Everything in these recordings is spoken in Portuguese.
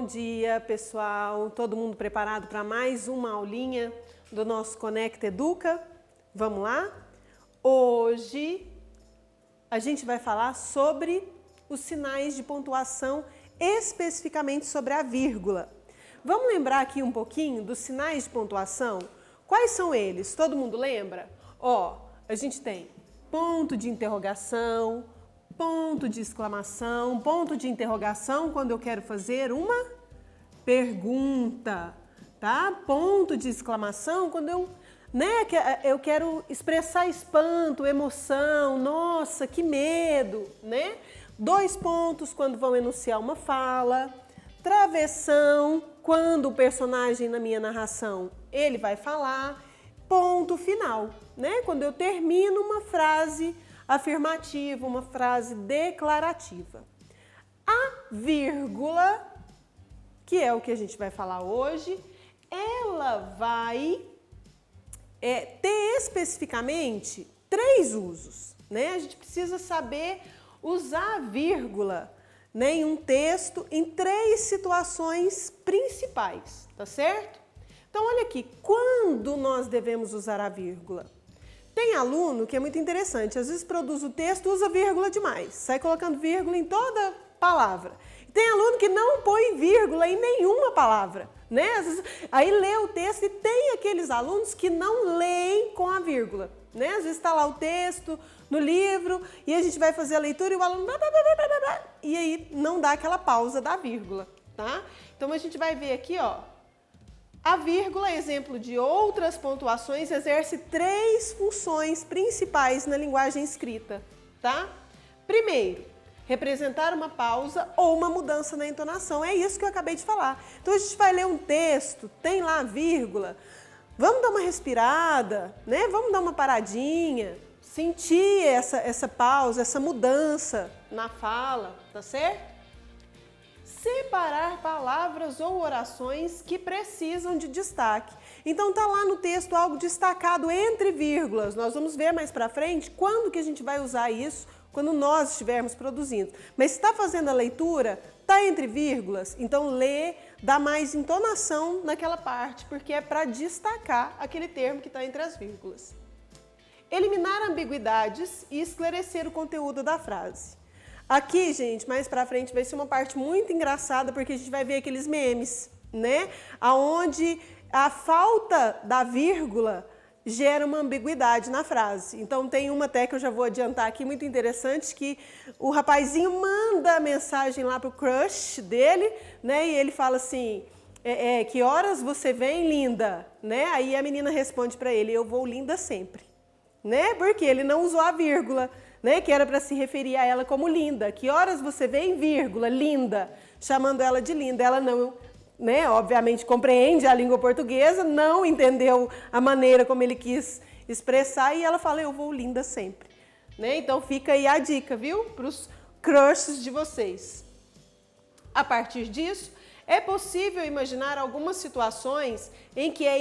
dia, pessoal. Todo mundo preparado para mais uma aulinha do nosso Conecta Educa? Vamos lá? Hoje a gente vai falar sobre os sinais de pontuação, especificamente sobre a vírgula. Vamos lembrar aqui um pouquinho dos sinais de pontuação? Quais são eles? Todo mundo lembra? Ó, a gente tem ponto de interrogação, ponto de exclamação, ponto de interrogação quando eu quero fazer uma pergunta, tá? Ponto de exclamação quando eu quero expressar espanto, emoção, nossa, que medo, né? 2 pontos quando vão enunciar uma fala, travessão quando o personagem na minha narração ele vai falar, ponto final, né? Quando eu termino uma frase afirmativa, uma frase declarativa. A vírgula, que é o que a gente vai falar hoje, ela vai ter especificamente 3 usos, né? A gente precisa saber usar a vírgula, né, em um texto em 3 situações principais, tá certo? Então, olha aqui, quando nós devemos usar a vírgula? Tem aluno que é muito interessante, às vezes produz o texto, usa vírgula demais, sai colocando vírgula em toda palavra. Tem aluno que não põe vírgula em nenhuma palavra, né? Às vezes, aí lê o texto e tem aqueles alunos que não leem com a vírgula, né? Às vezes está lá o texto no livro e a gente vai fazer a leitura e o aluno e aí não dá aquela pausa da vírgula, tá? Então a gente vai ver aqui, ó, a vírgula, exemplo de outras pontuações, exerce 3 funções principais na linguagem escrita, tá? Primeiro, representar uma pausa ou uma mudança na entonação. É isso que eu acabei de falar. Então a gente vai ler um texto, tem lá a vírgula, vamos dar uma respirada, né? Vamos dar uma paradinha, sentir essa pausa, essa mudança na fala, tá certo? Separar palavras ou orações que precisam de destaque. Então tá lá no texto algo destacado entre vírgulas. Nós vamos ver mais para frente quando que a gente vai usar isso, quando nós estivermos produzindo. Mas se está fazendo a leitura, tá entre vírgulas, então lê, dá mais entonação naquela parte, porque é para destacar aquele termo que está entre as vírgulas. Eliminar ambiguidades e esclarecer o conteúdo da frase. Aqui, gente, mais pra frente vai ser uma parte muito engraçada, porque a gente vai ver aqueles memes, né? Aonde a falta da vírgula gera uma ambiguidade na frase. Então tem uma até que eu já vou adiantar aqui, muito interessante, que o rapazinho manda a mensagem lá pro crush dele, né? E ele fala assim, que horas você vem, linda? Né? Aí a menina responde pra ele, eu vou linda sempre, né? Porque ele não usou a vírgula, né, que era para se referir a ela como linda. Que horas você vem, vírgula, linda, chamando ela de linda. Ela não, né, obviamente compreende a língua portuguesa, não entendeu a maneira como ele quis expressar e ela fala, eu vou linda sempre. Né? Então fica aí a dica, viu, para os crushes de vocês. A partir disso, é possível imaginar algumas situações em que é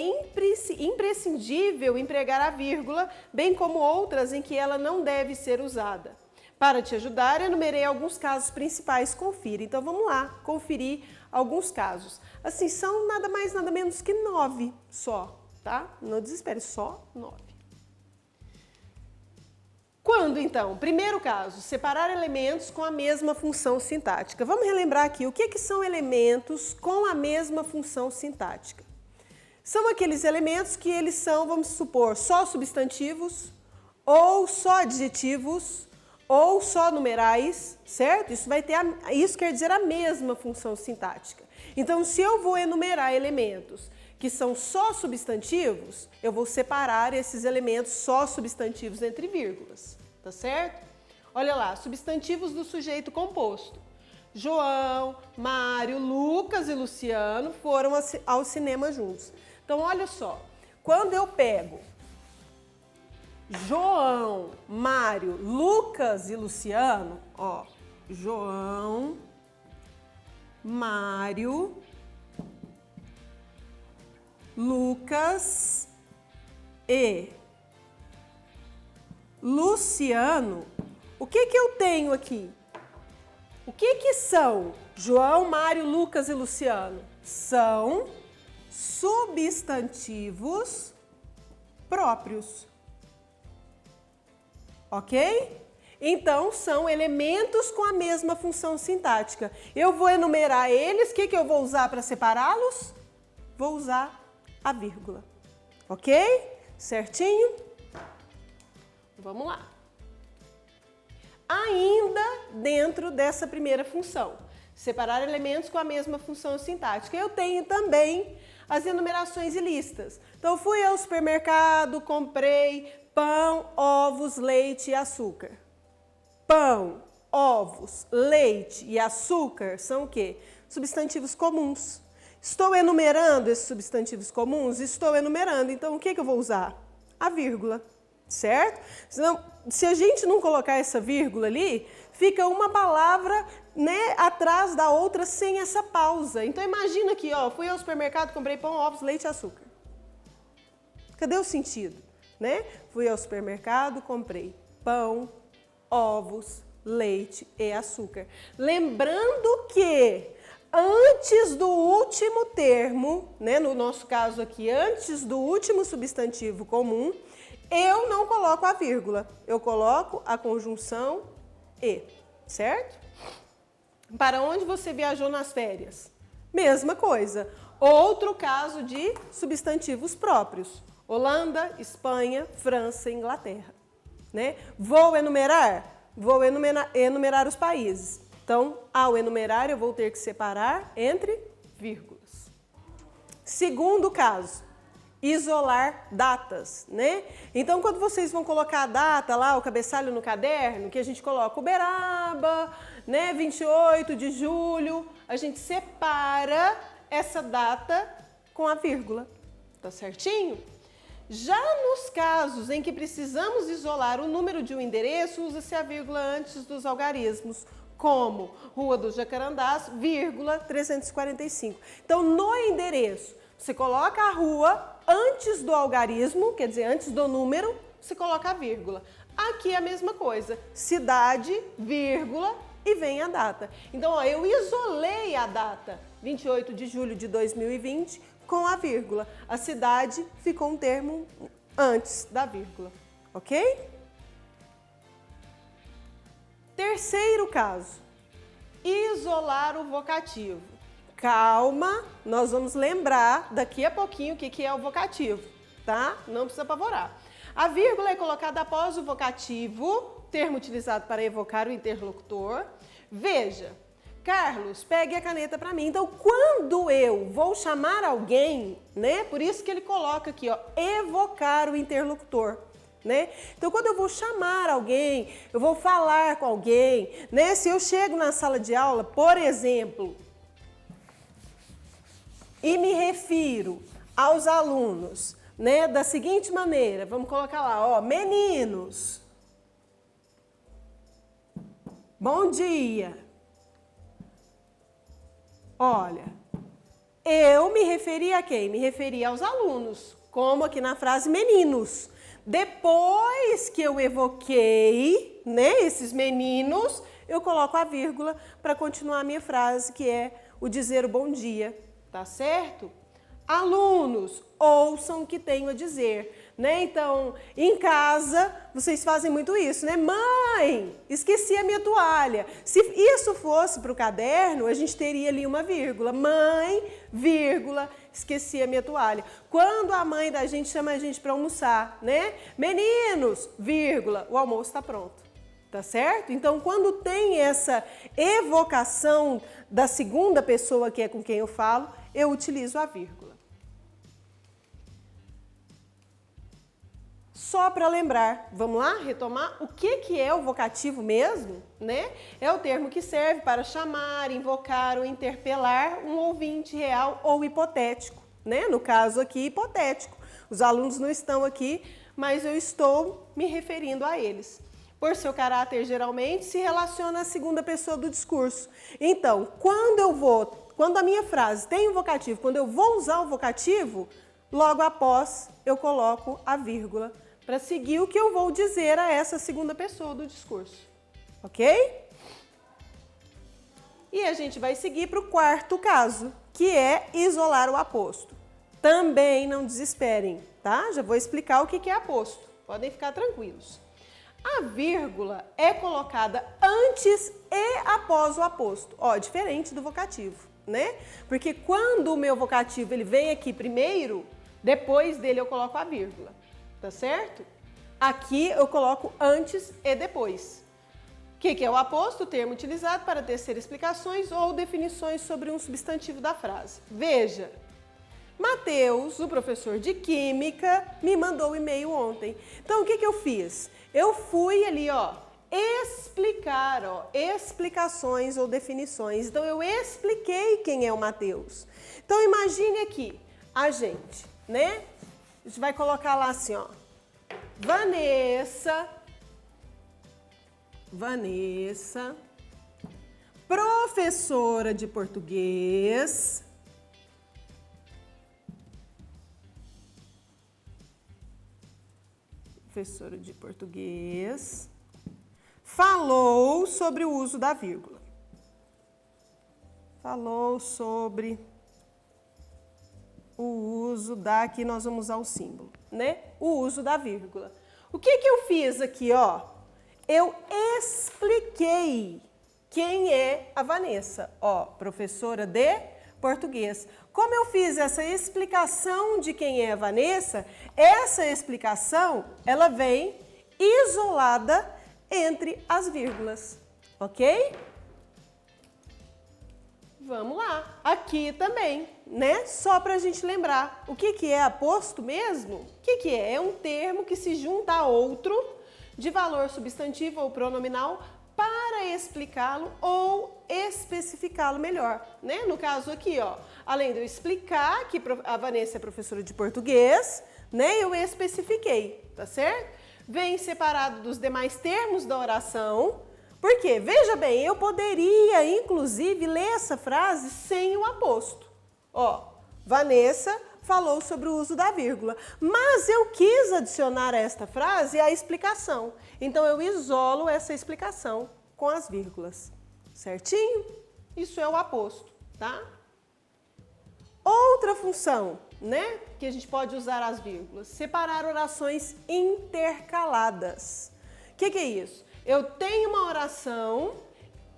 imprescindível empregar a vírgula, bem como outras em que ela não deve ser usada. Para te ajudar, enumerei alguns casos principais, confira. Então vamos lá, conferir alguns casos. Assim, são nada mais, nada menos que 9 só, tá? Não desespere, só 9. Quando, então? Primeiro caso, separar elementos com a mesma função sintática. Vamos relembrar aqui, o que são elementos com a mesma função sintática? São aqueles elementos que eles são, vamos supor, só substantivos, ou só adjetivos, ou só numerais, certo? Isso quer dizer a mesma função sintática. Então, se eu vou enumerar elementos que são só substantivos, eu vou separar esses elementos só substantivos entre vírgulas, tá certo? Olha lá, substantivos do sujeito composto. João, Mário, Lucas e Luciano foram ao cinema juntos. Então, olha só, quando eu pego João, Mário, Lucas e Luciano, ó, João, Mário, Lucas e Luciano, o que eu tenho aqui? O que são João, Mário, Lucas e Luciano? São substantivos próprios. Ok? Então, são elementos com a mesma função sintática. Eu vou enumerar eles. O que eu vou usar para separá-los? Vou usar a vírgula. Ok? Certinho? Vamos lá. Ainda dentro dessa primeira função, separar elementos com a mesma função sintática, eu tenho também as enumerações e listas. Então, fui ao supermercado, comprei pão, ovos, leite e açúcar. Pão, ovos, leite e açúcar são o quê? Substantivos comuns. Estou enumerando esses substantivos comuns? Estou enumerando. Então, o que eu vou usar? A vírgula, certo? Senão, se a gente não colocar essa vírgula ali, fica uma palavra, né, atrás da outra sem essa pausa. Então, imagina aqui, ó, fui ao supermercado, comprei pão, ovos, leite e açúcar. Cadê o sentido, né? Fui ao supermercado, comprei pão, ovos, leite e açúcar. Lembrando que antes do último termo, né, no nosso caso aqui, antes do último substantivo comum, eu não coloco a vírgula, eu coloco a conjunção e, certo? Para onde você viajou nas férias? Mesma coisa. Outro caso de substantivos próprios. Holanda, Espanha, França, Inglaterra. Né? Vou enumerar? Vou enumerar os países. Então, ao enumerar, eu vou ter que separar entre vírgulas. Segundo caso, isolar datas, né? Então, quando vocês vão colocar a data lá, o cabeçalho no caderno, que a gente coloca Uberaba, né, 28 de julho, a gente separa essa data com a vírgula. Tá certinho? Já nos casos em que precisamos isolar o número de um endereço, usa-se a vírgula antes dos algarismos, como Rua dos Jacarandás, vírgula 345. Então, no endereço, você coloca a rua antes do algarismo, quer dizer, antes do número, você coloca a vírgula. Aqui é a mesma coisa, cidade, vírgula, e vem a data. Então, ó, eu isolei a data, 28 de julho de 2020, com a vírgula. A cidade ficou um termo antes da vírgula, ok? Terceiro caso, isolar o vocativo. Calma, nós vamos lembrar daqui a pouquinho o que é o vocativo, tá? Não precisa apavorar. A vírgula é colocada após o vocativo, termo utilizado para evocar o interlocutor. Veja, Carlos, pegue a caneta para mim. Então, quando eu vou chamar alguém, né? Por isso que ele coloca aqui, ó, evocar o interlocutor, né? Então, quando eu vou chamar alguém, eu vou falar com alguém, né? Se eu chego na sala de aula, por exemplo, e me refiro aos alunos, né? Da seguinte maneira, vamos colocar lá, ó, meninos, bom dia. Olha, eu me referi a quem? Me referi aos alunos, como aqui na frase meninos. Depois que eu evoquei, né, esses meninos, eu coloco a vírgula para continuar a minha frase, que é o dizer o bom dia, tá certo? Alunos, ouçam o que tenho a dizer, né? Então, em casa, vocês fazem muito isso, né? Mãe, esqueci a minha toalha. Se isso fosse para o caderno, a gente teria ali uma vírgula. Mãe, vírgula, esqueci a minha toalha. Quando a mãe da gente chama a gente para almoçar, né? Meninos, vírgula, o almoço está pronto. Tá certo? Então, quando tem essa evocação da segunda pessoa, que é com quem eu falo, eu utilizo a vírgula. Só para lembrar, vamos lá retomar o que é o vocativo mesmo, né? É o termo que serve para chamar, invocar ou interpelar um ouvinte real ou hipotético, né? No caso aqui, hipotético. Os alunos não estão aqui, mas eu estou me referindo a eles. Por seu caráter, geralmente, se relaciona à segunda pessoa do discurso. Então, quando a minha frase tem um vocativo, quando eu vou usar o vocativo, logo após eu coloco a vírgula para seguir o que eu vou dizer a essa segunda pessoa do discurso. Ok? E a gente vai seguir para o quarto caso, que é isolar o aposto. Também não desesperem, tá? Já vou explicar o que é aposto. Podem ficar tranquilos. A vírgula é colocada antes e após o aposto. Ó, diferente do vocativo, né? Porque quando o meu vocativo ele vem aqui primeiro, depois dele eu coloco a vírgula, tá certo? Aqui eu coloco antes e depois. O que é o aposto? O termo utilizado para tecer explicações ou definições sobre um substantivo da frase. Veja, Mateus, o professor de Química, me mandou um e-mail ontem. Então, o que eu fiz? Eu fui ali, ó, explicar, ó, explicações ou definições. Então, eu expliquei quem é o Mateus. Então, imagine aqui, a gente, né? A gente vai colocar lá assim, ó, Vanessa, professora de português, falou sobre o uso da vírgula. Falou sobre o uso da, aqui nós vamos usar o símbolo, né? O uso da vírgula. O que eu fiz aqui, ó? Eu expliquei quem é a Vanessa, ó, professora de português. Como eu fiz essa explicação de quem é a Vanessa, essa explicação, ela vem isolada entre as vírgulas, ok? Vamos lá, aqui também, né? Só para a gente lembrar, o que é aposto mesmo? O que é? É um termo que se junta a outro de valor substantivo ou pronominal para explicá-lo ou especificá-lo melhor, né? No caso aqui, ó, além de eu explicar que a Vanessa é professora de português, né? Eu especifiquei, tá certo? Vem separado dos demais termos da oração. Por quê? Veja bem, eu poderia, inclusive, ler essa frase sem o aposto. Ó, Vanessa falou sobre o uso da vírgula, mas eu quis adicionar a esta frase a explicação. Então, eu isolo essa explicação com as vírgulas, certinho? Isso é o aposto, tá? Outra função, né, que a gente pode usar as vírgulas, separar orações intercaladas. O que é isso? Eu tenho uma oração,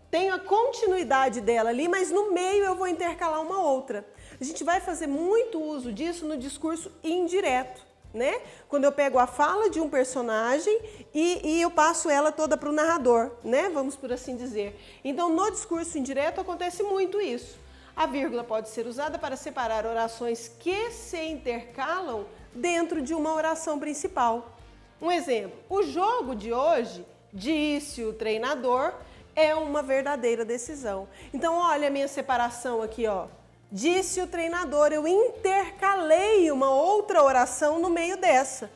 tenho a continuidade dela ali, mas no meio eu vou intercalar uma outra. A gente vai fazer muito uso disso no discurso indireto, né? Quando eu pego a fala de um personagem e eu passo ela toda para o narrador, né? Vamos por assim dizer. Então, no discurso indireto acontece muito isso. A vírgula pode ser usada para separar orações que se intercalam dentro de uma oração principal. Um exemplo, o jogo de hoje, disse o treinador, é uma verdadeira decisão. Então, olha a minha separação aqui, ó. Disse o treinador, eu intercalei uma outra oração no meio dessa.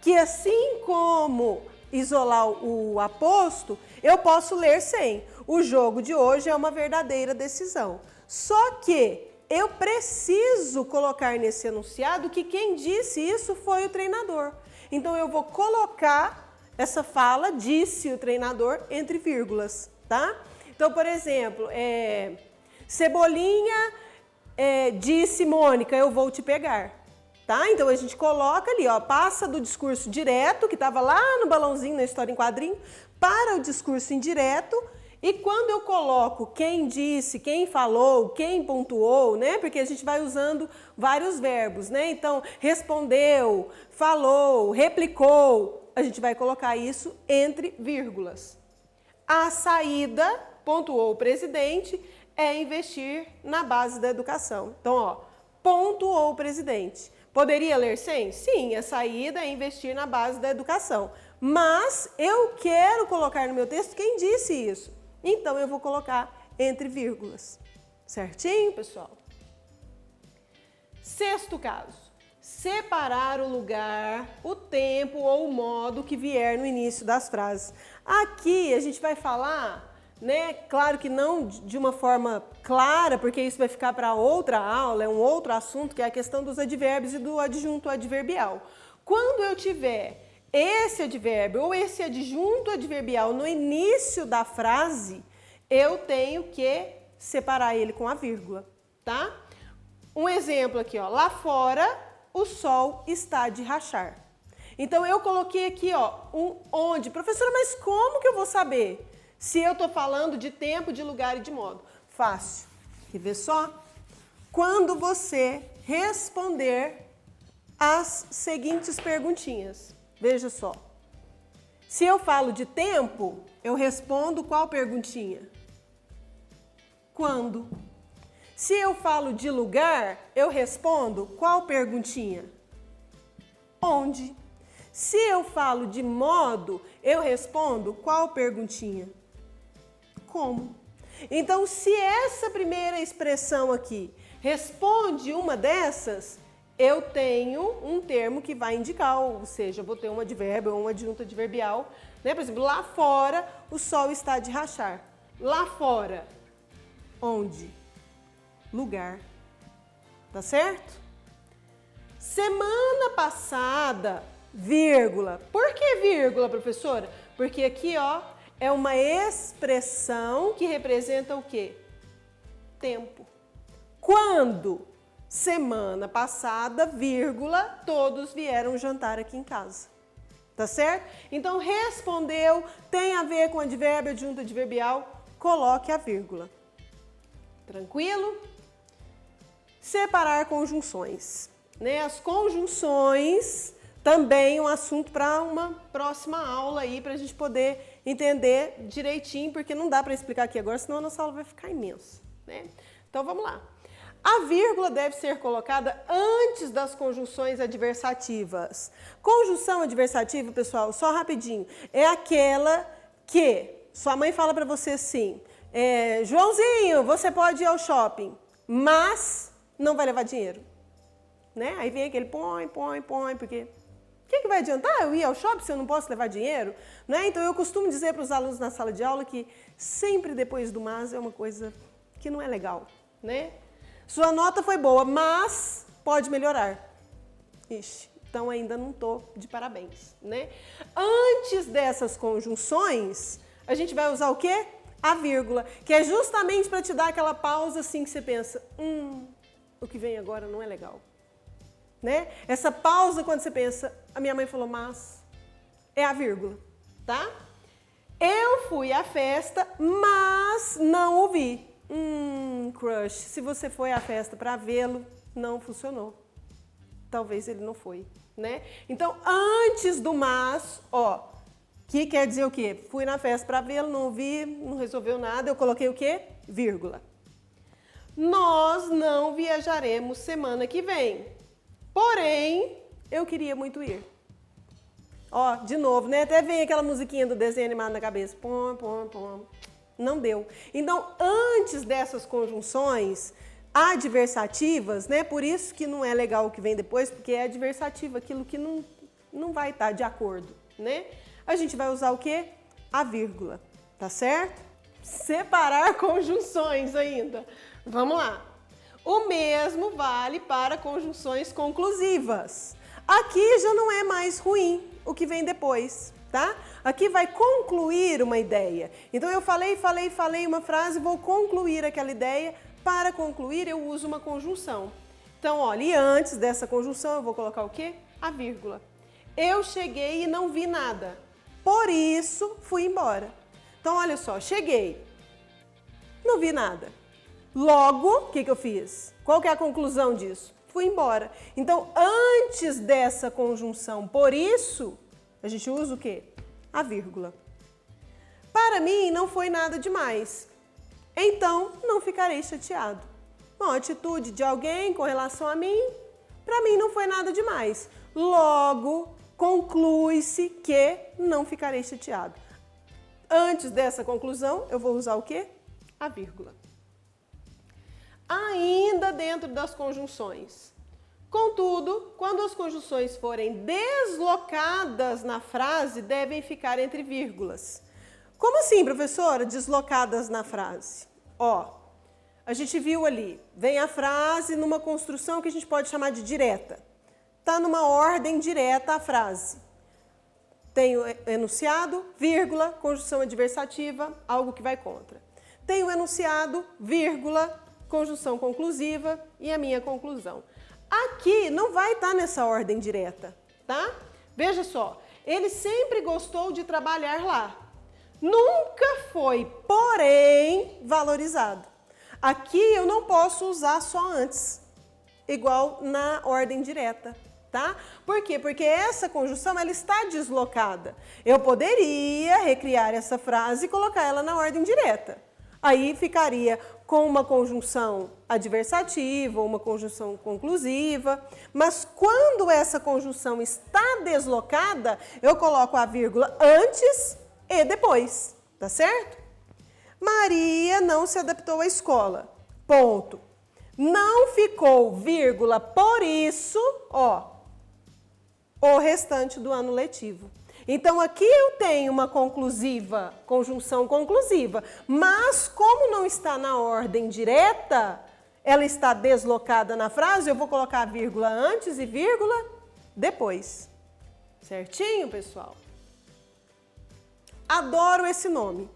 Que assim como isolar o aposto, eu posso ler sem. O jogo de hoje é uma verdadeira decisão. Só que eu preciso colocar nesse enunciado que quem disse isso foi o treinador. Então, eu vou colocar essa fala, disse o treinador, entre vírgulas, tá? Então, por exemplo, Cebolinha disse Mônica, eu vou te pegar, tá? Então, a gente coloca ali, ó, passa do discurso direto, que estava lá no balãozinho, na história em quadrinho, para o discurso indireto. E quando eu coloco quem disse, quem falou, quem pontuou, né? Porque a gente vai usando vários verbos, né? Então, respondeu, falou, replicou, a gente vai colocar isso entre vírgulas. A saída, pontuou o presidente, é investir na base da educação. Então, ó, pontuou o presidente. Poderia ler sem? Sim, a saída é investir na base da educação. Mas eu quero colocar no meu texto quem disse isso. Então, eu vou colocar entre vírgulas. Certinho, pessoal? Sexto caso. Separar o lugar, o tempo ou o modo que vier no início das frases. Aqui a gente vai falar, né? Claro que não de uma forma clara, porque isso vai ficar para outra aula, é um outro assunto, que é a questão dos advérbios e do adjunto adverbial. Quando eu tiver esse advérbio ou esse adjunto adverbial no início da frase, eu tenho que separar ele com a vírgula, tá? Um exemplo aqui, ó, lá fora o sol está de rachar. Então eu coloquei aqui, ó, onde. Professora, mas como que eu vou saber se eu tô falando de tempo, de lugar e de modo? Fácil. Quer ver só? Quando você responder as seguintes perguntinhas. Veja só. Se eu falo de tempo, eu respondo qual perguntinha? Quando? Se eu falo de lugar, eu respondo qual perguntinha? Onde? Se eu falo de modo, eu respondo qual perguntinha? Como? Então, se essa primeira expressão aqui responde uma dessas, eu tenho um termo que vai indicar, ou seja, eu vou ter um advérbio ou uma adjunta adverbial, né? Por exemplo, lá fora o sol está de rachar. Lá fora, onde? Lugar. Tá certo? Semana passada, vírgula. Por que vírgula, professora? Porque aqui, ó, é uma expressão que representa o quê? Tempo. Quando? Semana passada, vírgula, todos vieram jantar aqui em casa. Tá certo? Então, respondeu, tem a ver com advérbio, adjunta adverbial, coloque a vírgula. Tranquilo? Separar conjunções. Né? As conjunções, também um assunto para uma próxima aula aí, para a gente poder entender direitinho, porque não dá para explicar aqui agora, senão a nossa aula vai ficar imensa. Né? Então, vamos lá. A vírgula deve ser colocada antes das conjunções adversativas. Conjunção adversativa, pessoal, só rapidinho, é aquela que sua mãe fala para você assim, Joãozinho, você pode ir ao shopping, mas não vai levar dinheiro. Né? Aí vem aquele põe, porque o que vai adiantar eu ir ao shopping se eu não posso levar dinheiro? Né? Então eu costumo dizer para os alunos na sala de aula que sempre depois do mas é uma coisa que não é legal. Né? Sua nota foi boa, mas pode melhorar. Ixi, então ainda não estou de parabéns. Né? Antes dessas conjunções, a gente vai usar o quê? A vírgula, que é justamente para te dar aquela pausa assim que você pensa, o que vem agora não é legal. Né? Essa pausa quando você pensa, a minha mãe falou, mas é a vírgula, tá? Eu fui à festa, mas não ouvi. Crush, se você foi à festa para vê-lo, não funcionou. Talvez ele não foi, né? Então, antes do mas, ó, que quer dizer o quê? Fui na festa para vê-lo, não ouvi, não resolveu nada, eu coloquei o quê? Vírgula. Nós não viajaremos semana que vem. Porém, eu queria muito ir. Ó, de novo, né? Até vem aquela musiquinha do desenho animado na cabeça. Pom, pom, pom. Não deu. Então, antes dessas conjunções adversativas, né? Por isso que não é legal o que vem depois, porque é adversativo, aquilo que não vai estar de acordo, né? A gente vai usar o quê? A vírgula, tá certo? Separar conjunções ainda. Vamos lá. O mesmo vale para conjunções conclusivas. Aqui já não é mais ruim o que vem depois, tá? Aqui vai concluir uma ideia. Então eu falei uma frase, vou concluir aquela ideia. Para concluir eu uso uma conjunção. Então, olha, e antes dessa conjunção eu vou colocar o quê? A vírgula. Eu cheguei e não vi nada. Por isso fui embora. Então, olha só, cheguei, não vi nada. Logo, o que eu fiz? Qual que é a conclusão disso? Fui embora. Então, antes dessa conjunção, por isso, a gente usa o quê? A vírgula. Para mim, não foi nada demais. Então, não ficarei chateado. Uma atitude de alguém com relação a mim, para mim não foi nada demais. Logo, conclui-se que não ficarei chateado. Antes dessa conclusão, eu vou usar o quê? A vírgula. Ainda dentro das conjunções. Contudo, quando as conjunções forem deslocadas na frase, devem ficar entre vírgulas. Como assim, professora, deslocadas na frase? Ó, a gente viu ali, vem a frase numa construção que a gente pode chamar de direta. Está numa ordem direta a frase. Tem o enunciado, vírgula, conjunção adversativa, algo que vai contra. tem o enunciado, vírgula, conjunção conclusiva e a minha conclusão. Aqui não vai estar nessa ordem direta, tá? Veja só, ele sempre gostou de trabalhar lá. Nunca foi, porém, valorizado. Aqui eu não posso usar só antes, igual na ordem direta, tá? Por quê? Porque essa conjunção ela está deslocada. Eu poderia recriar essa frase e colocar ela na ordem direta. Aí ficaria com uma conjunção adversativa ou uma conjunção conclusiva, mas quando essa conjunção está deslocada, eu coloco a vírgula antes e depois, tá certo? Maria não se adaptou à escola, ponto. Não ficou, vírgula, por isso, ó, o restante do ano letivo. Então, aqui eu tenho uma conclusiva, conjunção conclusiva, mas como não está na ordem direta, ela está deslocada na frase, eu vou colocar a vírgula antes e vírgula depois. Certinho, pessoal? Adoro esse nome.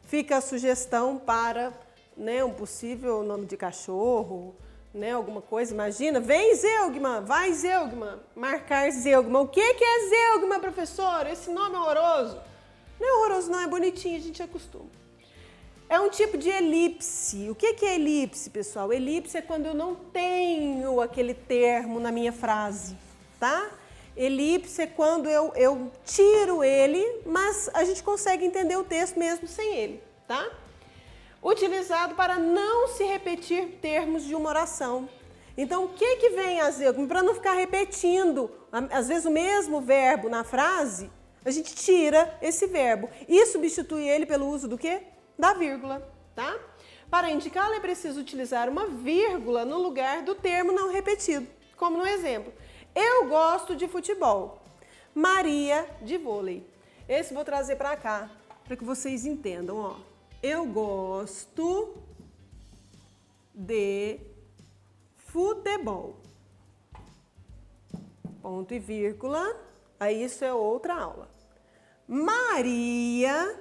Fica a sugestão para, né, um possível nome de cachorro, né, alguma coisa, imagina, vem Zeugma, vai Zeugma, marcar Zeugma. O que é Zeugma, professor? Esse nome é horroroso. Não é horroroso, não, é bonitinho, a gente acostuma. É um tipo de elipse. O que é elipse, pessoal? Elipse é quando eu não tenho aquele termo na minha frase, tá? Elipse é quando eu tiro ele, mas a gente consegue entender o texto mesmo sem ele, tá? Utilizado para não se repetir termos de uma oração. Então, o que vem a Zeugma? Para não ficar repetindo, às vezes, o mesmo verbo na frase, a gente tira esse verbo e substitui ele pelo uso do quê? Da vírgula, tá? Para indicá-lo, é preciso utilizar uma vírgula no lugar do termo não repetido, como no exemplo. Eu gosto de futebol, Maria de vôlei. Esse vou trazer para cá, para que vocês entendam, ó. Eu gosto de futebol. Ponto e vírgula. Aí isso é outra aula. Maria,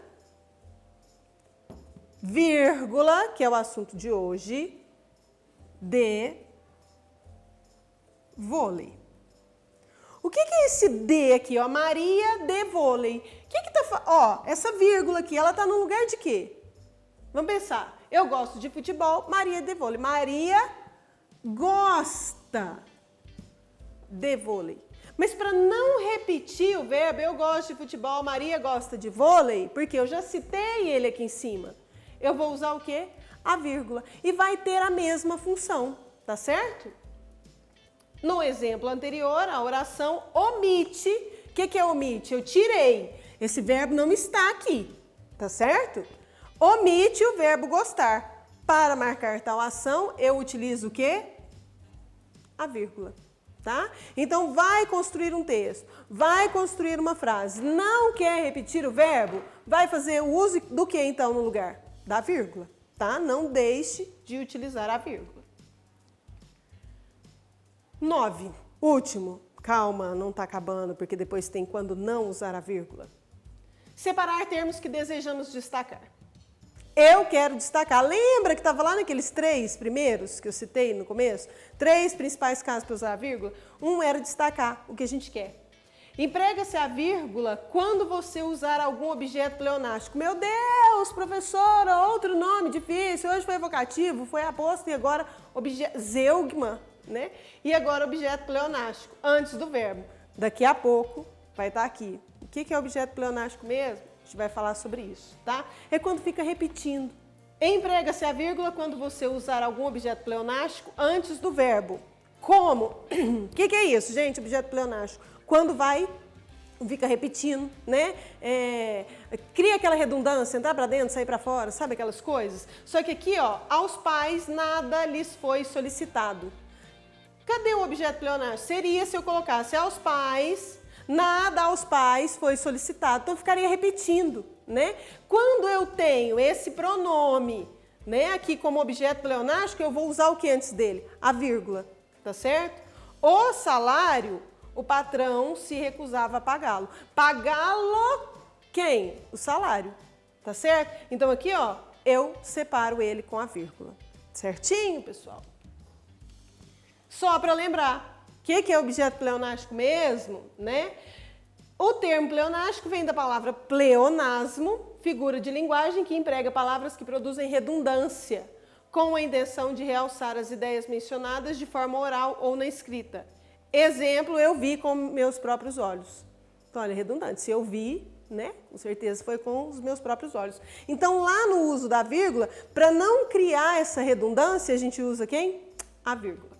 vírgula, que é o assunto de hoje, de vôlei. O que é esse D aqui, ó? Maria de vôlei. O que tá... Ó, essa vírgula aqui, ela tá no lugar de quê? Vamos pensar. Eu gosto de futebol, Maria de vôlei. Maria gosta de vôlei. Mas para não repetir o verbo, eu gosto de futebol, Maria gosta de vôlei, porque eu já citei ele aqui em cima. Eu vou usar o quê? A vírgula. E vai ter a mesma função, tá certo? No exemplo anterior, a oração omite. O que é omite? Eu tirei. Esse verbo não está aqui, tá certo? Omite o verbo gostar. Para marcar tal ação, eu utilizo o quê? A vírgula, tá? Então, vai construir um texto, vai construir uma frase. Não quer repetir o verbo? Vai fazer o uso do que, então, no lugar? Da vírgula, tá? Não deixe de utilizar a vírgula. 9. Último. Calma, não está acabando, porque depois tem quando não usar a vírgula. Separar termos que desejamos destacar. Eu quero destacar. Lembra que estava lá naqueles 3 primeiros que eu citei no começo? 3 principais casos para usar a vírgula. Um era destacar o que a gente quer. Emprega-se a vírgula quando você usar algum objeto pleonástico. Meu Deus, professora, outro nome difícil. Hoje foi evocativo, foi aposto e agora zeugma, né? E agora objeto pleonástico, antes do verbo. Daqui a pouco vai estar aqui. O que é objeto pleonástico mesmo? A gente vai falar sobre isso, tá? É quando fica repetindo. Emprega-se a vírgula quando você usar algum objeto pleonástico antes do verbo. Como? O que é isso, gente, objeto pleonástico? Quando fica repetindo, né? Cria aquela redundância, entrar para dentro, sair para fora, sabe aquelas coisas? Só que aqui, ó, aos pais nada lhes foi solicitado. Cadê o objeto pleonástico? Seria se eu colocasse aos pais... Nada aos pais foi solicitado, então eu ficaria repetindo, né? Quando eu tenho esse pronome, né, aqui como objeto pleonástico, eu vou usar o que antes dele? A vírgula, tá certo? O salário, o patrão se recusava a pagá-lo. Pagá-lo quem? O salário, tá certo? Então aqui, ó, eu separo ele com a vírgula. Certinho, pessoal? Só para lembrar, o que é objeto pleonástico mesmo, né? O termo pleonástico vem da palavra pleonasmo, figura de linguagem que emprega palavras que produzem redundância, com a intenção de realçar as ideias mencionadas de forma oral ou na escrita. Exemplo, eu vi com meus próprios olhos. Então, olha, é redundante. Se eu vi, né, com certeza foi com os meus próprios olhos. Então, lá no uso da vírgula, para não criar essa redundância, a gente usa quem? A vírgula.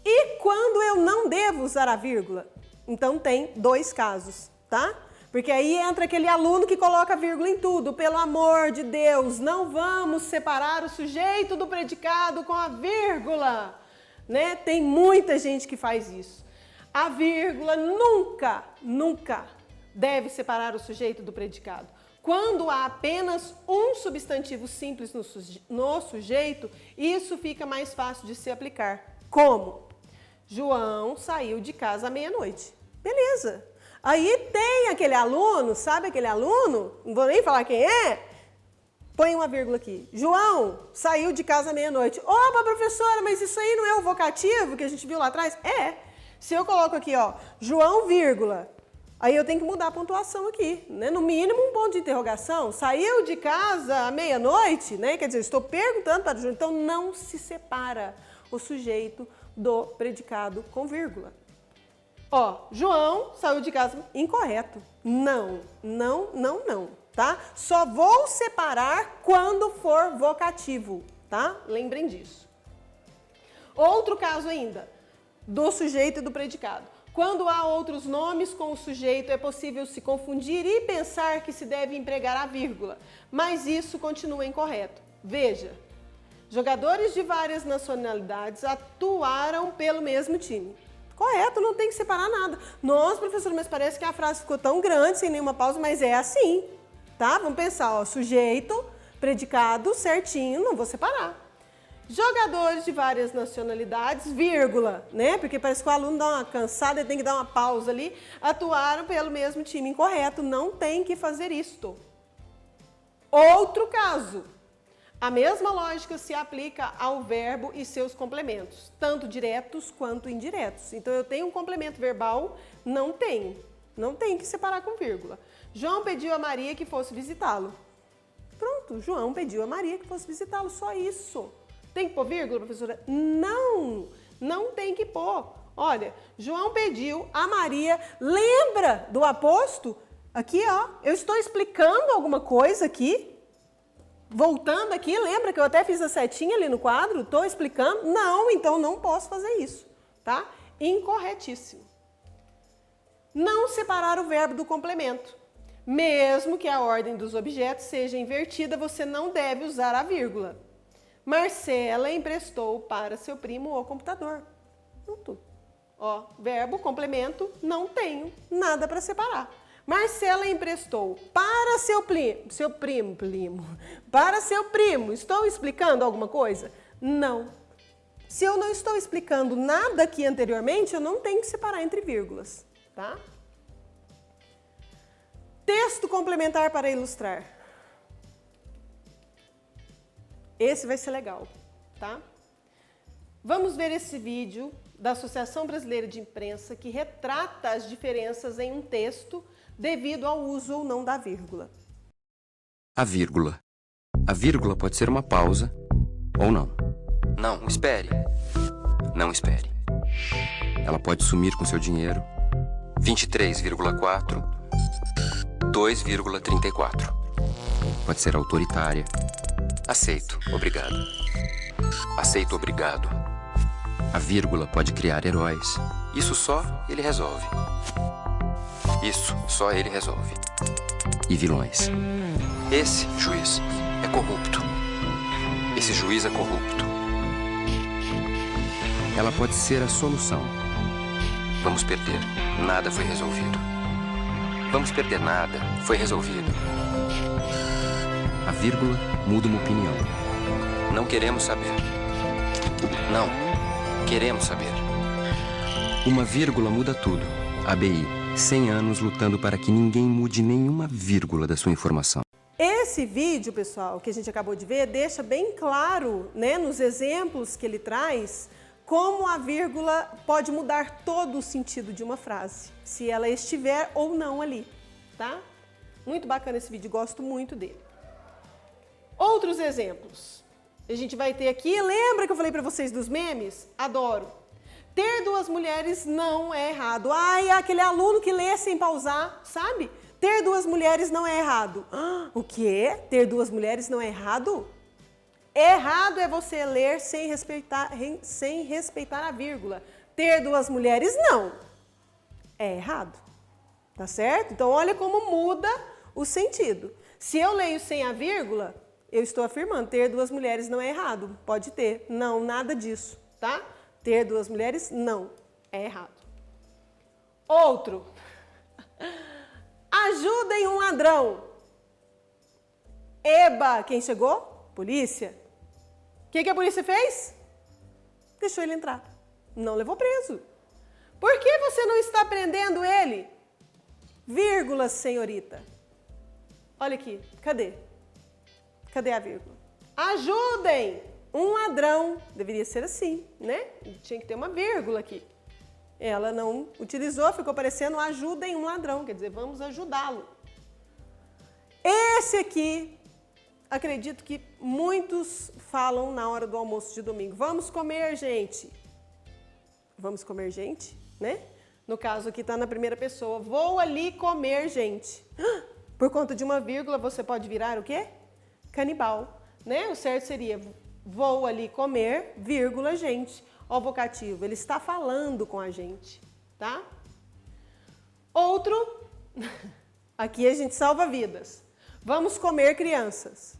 E quando eu não devo usar a vírgula? Então, tem dois casos, tá? Porque aí entra aquele aluno que coloca vírgula em tudo. Pelo amor de Deus, não vamos separar o sujeito do predicado com a vírgula, né? Tem muita gente que faz isso. A vírgula nunca deve separar o sujeito do predicado. Quando há apenas um substantivo simples no sujeito, isso fica mais fácil de se aplicar. Como? João saiu de casa à meia-noite. Beleza. Aí tem aquele aluno, sabe aquele aluno? Não vou nem falar quem é. Põe uma vírgula aqui. João saiu de casa à meia-noite. Opa, professora, mas isso aí não é o vocativo que a gente viu lá atrás? É. Se eu coloco aqui, ó, João, vírgula, aí eu tenho que mudar a pontuação aqui, né? No mínimo um ponto de interrogação. Saiu de casa à meia-noite, né? Quer dizer, eu estou perguntando para o João. Então não se separa o sujeito do predicado com vírgula. Ó, João saiu de casa, incorreto. Não, tá? Só vou separar quando for vocativo, tá? Lembrem disso. Outro caso ainda, do sujeito e do predicado. Quando há outros nomes com o sujeito, é possível se confundir e pensar que se deve empregar a vírgula, mas isso continua incorreto. Veja, jogadores de várias nacionalidades atuaram pelo mesmo time. Correto, não tem que separar nada. Nossa, professor, mas parece que a frase ficou tão grande, sem nenhuma pausa, mas é assim, tá? Vamos pensar, ó, sujeito, predicado, certinho, não vou separar. Jogadores de várias nacionalidades, vírgula, né? Porque parece que o aluno dá uma cansada e tem que dar uma pausa ali. Atuaram pelo mesmo time. Incorreto, não tem que fazer isto. Outro caso. A mesma lógica se aplica ao verbo e seus complementos, tanto diretos quanto indiretos. Então, eu tenho um complemento verbal, não tenho que separar com vírgula. João pediu a Maria que fosse visitá-lo. Pronto, João pediu a Maria que fosse visitá-lo, só isso. Tem que pôr vírgula, professora? Não tem que pôr. Olha, João pediu a Maria, lembra do aposto? Aqui, ó, eu estou explicando alguma coisa aqui. Voltando aqui, lembra que eu até fiz a setinha ali no quadro? Estou explicando? Não, então não posso fazer isso, tá? Incorretíssimo. Não separar o verbo do complemento. Mesmo que a ordem dos objetos seja invertida, você não deve usar a vírgula. Marcela emprestou para seu primo o computador. Pronto. Ó, verbo, complemento, não tenho nada para separar. Marcela emprestou para para seu primo. Estou explicando alguma coisa? Não. Se eu não estou explicando nada aqui anteriormente, eu não tenho que separar entre vírgulas, tá? Texto complementar para ilustrar. Esse vai ser legal, tá? Vamos ver esse vídeo da Associação Brasileira de Imprensa que retrata as diferenças em um texto devido ao uso ou não da vírgula. A vírgula. A vírgula pode ser uma pausa ou não. Não, espere. Não espere. Ela pode sumir com seu dinheiro. 23,4, 2,34. Pode ser autoritária. Aceito, obrigado. Aceito, obrigado. A vírgula pode criar heróis. Isso só ele resolve. Isso só ele resolve. E vilões. Esse juiz é corrupto. Esse juiz é corrupto. Ela pode ser a solução. Vamos perder. Nada foi resolvido. Vamos perder nada. Foi resolvido. A vírgula muda uma opinião. Não queremos saber. Não. Queremos saber. Uma vírgula muda tudo. ABI. 100 anos lutando para que ninguém mude nenhuma vírgula da sua informação. esse vídeo, pessoal, que a gente acabou de ver, deixa bem claro, né, nos exemplos que ele traz, como a vírgula pode mudar todo o sentido de uma frase, se ela estiver ou não ali, tá? Muito bacana esse vídeo, gosto muito dele. Outros exemplos. A gente vai ter aqui, lembra que eu falei para vocês dos memes? Adoro. Ter duas mulheres não é errado. Ai, aquele aluno que lê sem pausar, sabe? Ter duas mulheres não é errado. O quê? Ter duas mulheres não é errado? Errado é você ler sem respeitar a vírgula. Ter duas mulheres, não. É errado. Tá certo? Então, olha como muda o sentido. Se eu leio sem a vírgula, eu estou afirmando, ter duas mulheres não é errado. Pode ter. Não, nada disso, tá? Ter duas mulheres, não. É errado. Outro. Ajudem um ladrão. Eba, quem chegou? Polícia. O que a polícia fez? Deixou ele entrar. Não levou preso. Por que você não está prendendo ele? Vírgula, senhorita. Olha aqui, cadê? Cadê a vírgula? Ajudem um ladrão. Deveria ser assim, né? Tinha que ter uma vírgula aqui. Ela não utilizou, ficou parecendo ajudem um ladrão, quer dizer, vamos ajudá-lo. Esse aqui, acredito que muitos falam na hora do almoço de domingo. Vamos comer, gente. Vamos comer, gente, né? No caso aqui está na primeira pessoa. Vou ali comer, gente. Por conta de uma vírgula, você pode virar o quê? Canibal, né? O certo seria vou ali comer, vírgula, gente. Ó, o vocativo, ele está falando com a gente, tá? Outro, aqui a gente salva vidas. Vamos comer crianças.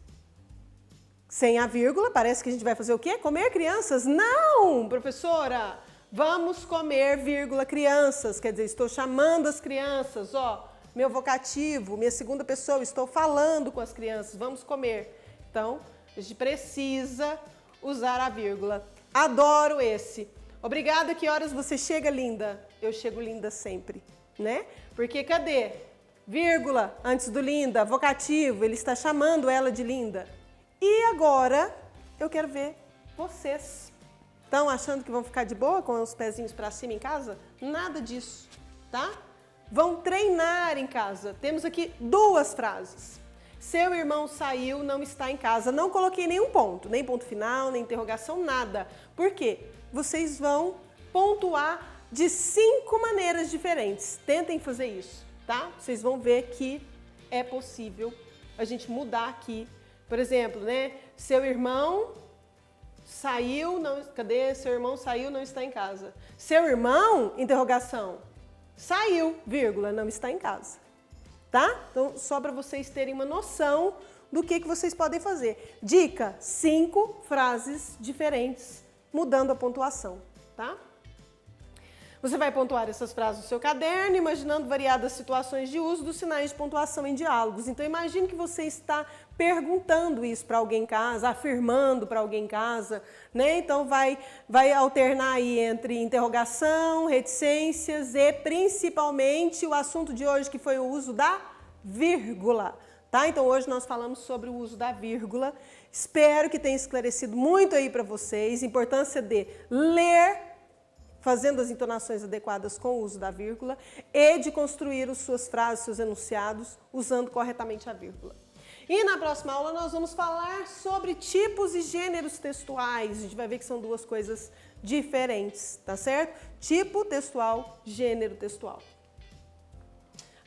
Sem a vírgula, parece que a gente vai fazer o quê? Comer crianças? Não, professora! Vamos comer, vírgula, crianças. Quer dizer, estou chamando as crianças, ó. Meu vocativo, minha segunda pessoa, estou falando com as crianças. Vamos comer. Então, a gente precisa usar a vírgula. Adoro esse. Obrigada, que horas você chega, linda? Eu chego linda sempre, né? Porque cadê? Vírgula, antes do linda, vocativo, ele está chamando ela de linda. E agora, eu quero ver vocês. Estão achando que vão ficar de boa com os pezinhos para cima em casa? Nada disso, tá? Vão treinar em casa. Temos aqui duas frases. Seu irmão saiu, não está em casa. Não coloquei nenhum ponto, nem ponto final, nem interrogação, nada. Por quê? Vocês vão pontuar de 5 maneiras diferentes. Tentem fazer isso, tá? Vocês vão ver que é possível a gente mudar aqui. Por exemplo, né? Seu irmão saiu, não... Cadê? Seu irmão saiu, não está em casa. Seu irmão, interrogação, saiu, vírgula, não está em casa. Tá? Então, só para vocês terem uma noção do que vocês podem fazer. Dica, 5 frases diferentes, mudando a pontuação, tá? Você vai pontuar essas frases no seu caderno, imaginando variadas situações de uso dos sinais de pontuação em diálogos. Então, imagine que você está perguntando isso para alguém em casa, afirmando para alguém em casa, né? Então, vai alternar aí entre interrogação, reticências e, principalmente, o assunto de hoje, que foi o uso da vírgula, tá? Então, hoje nós falamos sobre o uso da vírgula. Espero que tenha esclarecido muito aí para vocês a importância de ler fazendo as entonações adequadas com o uso da vírgula e de construir as suas frases, seus enunciados, usando corretamente a vírgula. E na próxima aula nós vamos falar sobre tipos e gêneros textuais. A gente vai ver que são duas coisas diferentes, tá certo? Tipo textual, gênero textual.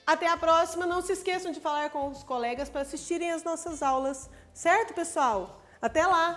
Até a próxima. Não se esqueçam de falar com os colegas para assistirem às nossas aulas, certo, pessoal? Até lá!